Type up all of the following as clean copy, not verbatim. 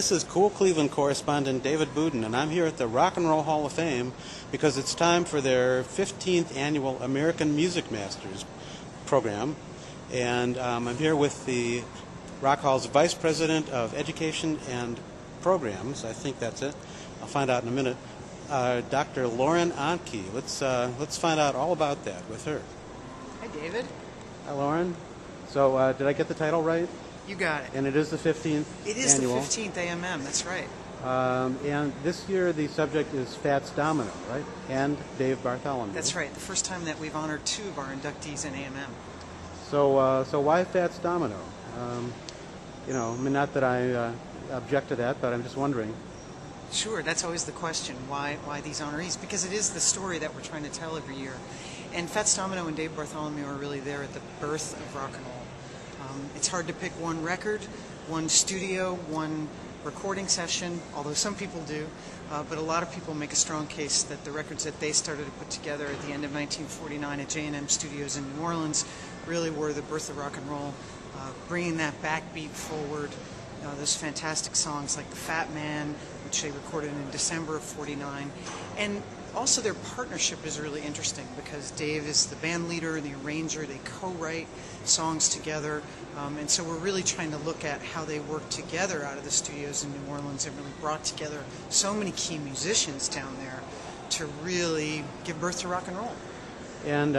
This is Cool Cleveland correspondent David Boudin, and I'm here at the Rock and Roll Hall of Fame because it's time for their 15th annual American Music Masters program. And I'm here with the Rock Hall's Vice President of Education and Programs. I think that's it. I'll find out in a minute. Dr. Lauren Onkey. Let's find out all about that with her. Hi, David. Hi, Lauren. So did I get the title right? You got it. And it is the 15th It is annual. the 15th AMM, that's right. And this year the subject is Fats Domino, right? And Dave Bartholomew. That's right. The first time that we've honored two of our inductees in AMM. So why Fats Domino? I mean, not that I object to that, but I'm just wondering. Sure, that's always the question. Why these honorees? Because it is the story that we're trying to tell every year. And Fats Domino and Dave Bartholomew are really there at the birth of rock and roll. It's hard to pick one record, one studio, one recording session, although some people do, but a lot of people make a strong case that the records that they started to put together at the end of 1949 at J&M Studios in New Orleans really were the birth of rock and roll, bringing that backbeat forward, those fantastic songs like The Fat Man, which they recorded in December of 49, and also their partnership is really interesting because Dave is the band leader and the arranger. They co-write songs together, and so we're really trying to look at how they work together out of the studios in New Orleans and really brought together so many key musicians down there to really give birth to rock and roll. And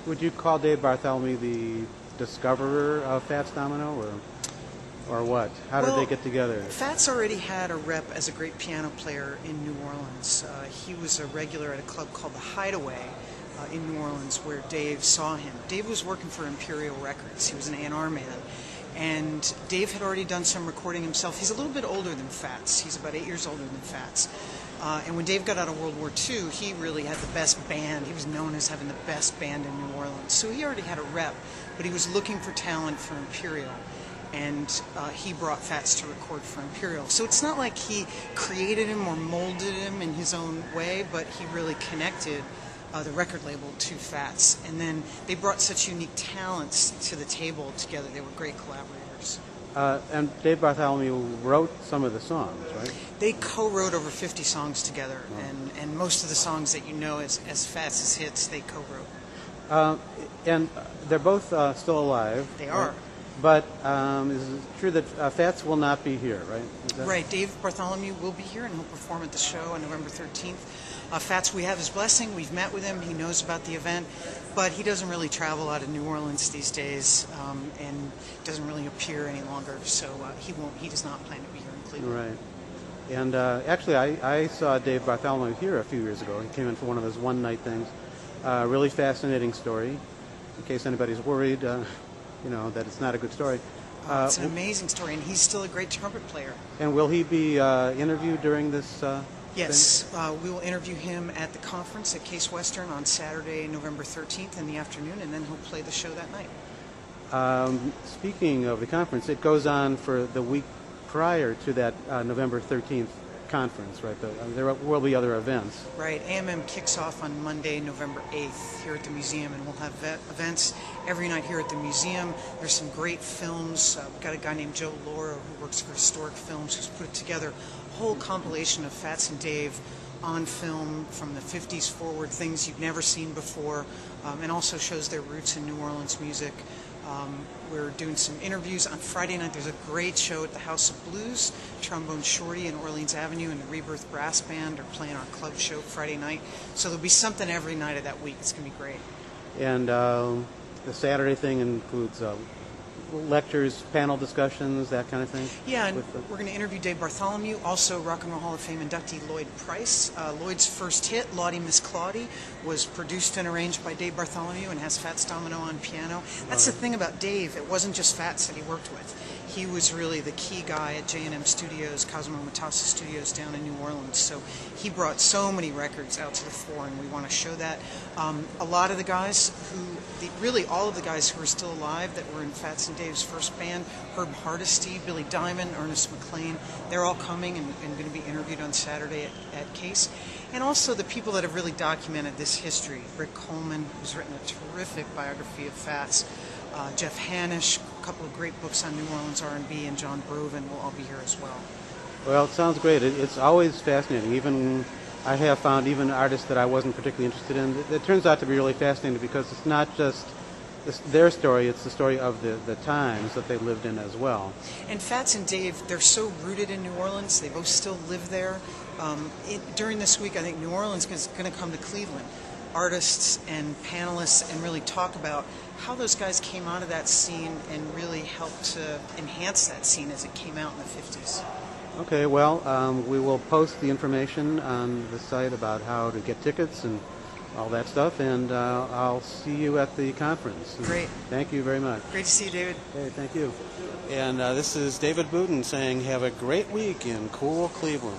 would you call Dave Bartholomew the discoverer of Fats Domino, or what? How did they get together? Fats already had a rep as a great piano player in New Orleans. He was a regular at a club called the Hideaway in New Orleans where Dave saw him. Dave was working for Imperial Records. He was an A&R man. And Dave had already done some recording himself. He's a little bit older than Fats. He's about 8 years older than Fats. And when Dave got out of World War II, he really had the best band. He was known as having the best band in New Orleans. So he already had a rep, but he was looking for talent for Imperial. And he brought Fats to record for Imperial. So it's not like he created him or molded him in his own way, but he really connected the record label to Fats. And then they brought such unique talents to the table together. They were great collaborators. And Dave Bartholomew wrote some of the songs, right? They co-wrote over 50 songs together, and most of the songs that you know as Fats' hits, they co-wrote. And they're both still alive. They are. Right? But is it true that Fats will not be here, right? Right. Dave Bartholomew will be here, and he'll perform at the show on November 13th. Fats, we have his blessing. We've met with him. He knows about the event, but he doesn't really travel out of New Orleans these days, and doesn't really appear any longer. So he does not plan to be here in Cleveland. Right. And actually, I saw Dave Bartholomew here a few years ago. He came in for one of those one-night things. Really fascinating story. In case anybody's worried, that it's not a good story. It's an amazing story, and he's still a great trumpet player. And will he be interviewed during this? Yes, we will interview him at the conference at Case Western on Saturday, November 13th in the afternoon, and then he'll play the show that night. Speaking of the conference, it goes on for the week prior to that November 13th conference, right? There will be other events. Right. AMM kicks off on Monday, November 8th here at the museum, and we'll have events every night here at the museum. There's some great films. We've got a guy named Joe Laura who works for Historic Films who's put together a whole compilation of Fats and Dave on film from the 50s forward, things you've never seen before, and also shows their roots in New Orleans music. We're doing some interviews on Friday night. There's a great show at the House of Blues. Trombone Shorty in Orleans Avenue and the Rebirth Brass Band are playing our club show Friday night. So there'll be something every night of that week. It's going to be great. And the Saturday thing includes lectures, panel discussions, that kind of thing? Yeah, and we're going to interview Dave Bartholomew, also Rock and Roll Hall of Fame inductee Lloyd Price. Lloyd's first hit, Lottie Miss Claudie, was produced and arranged by Dave Bartholomew and has Fats Domino on piano. That's the thing about Dave. It wasn't just Fats that he worked with. He was really the key guy at J&M Studios, Cosmo Matassa Studios down in New Orleans. So he brought so many records out to the fore, and we want to show that. A lot of the guys really all of the guys who are still alive that were in Fats and Dave's first band, Herb Hardesty, Billy Diamond, Ernest McLean, they're all coming and going to be interviewed on Saturday at Case. and also the people that have really documented this history. Rick Coleman, who's written a terrific biography of Fats, Jeff Hanisch, a couple of great books on New Orleans R&B, and John Broven will all be here as well. Well, it sounds great. It's always fascinating. Even I have found even artists that I wasn't particularly interested in. It turns out to be really fascinating because it's not just their story, it's the story of the times that they lived in as well. And Fats and Dave, they're so rooted in New Orleans. They both still live there. During this week, I think New Orleans is going to come to Cleveland. Artists and panelists, and really talk about how those guys came out of that scene and really helped to enhance that scene as it came out in the 50s. Okay, well, we will post the information on the site about how to get tickets and all that stuff, and I'll see you at the conference. Great. Thank you very much. Great to see you, David. Hey, thank you. And this is David Bouden saying have a great week in cool Cleveland.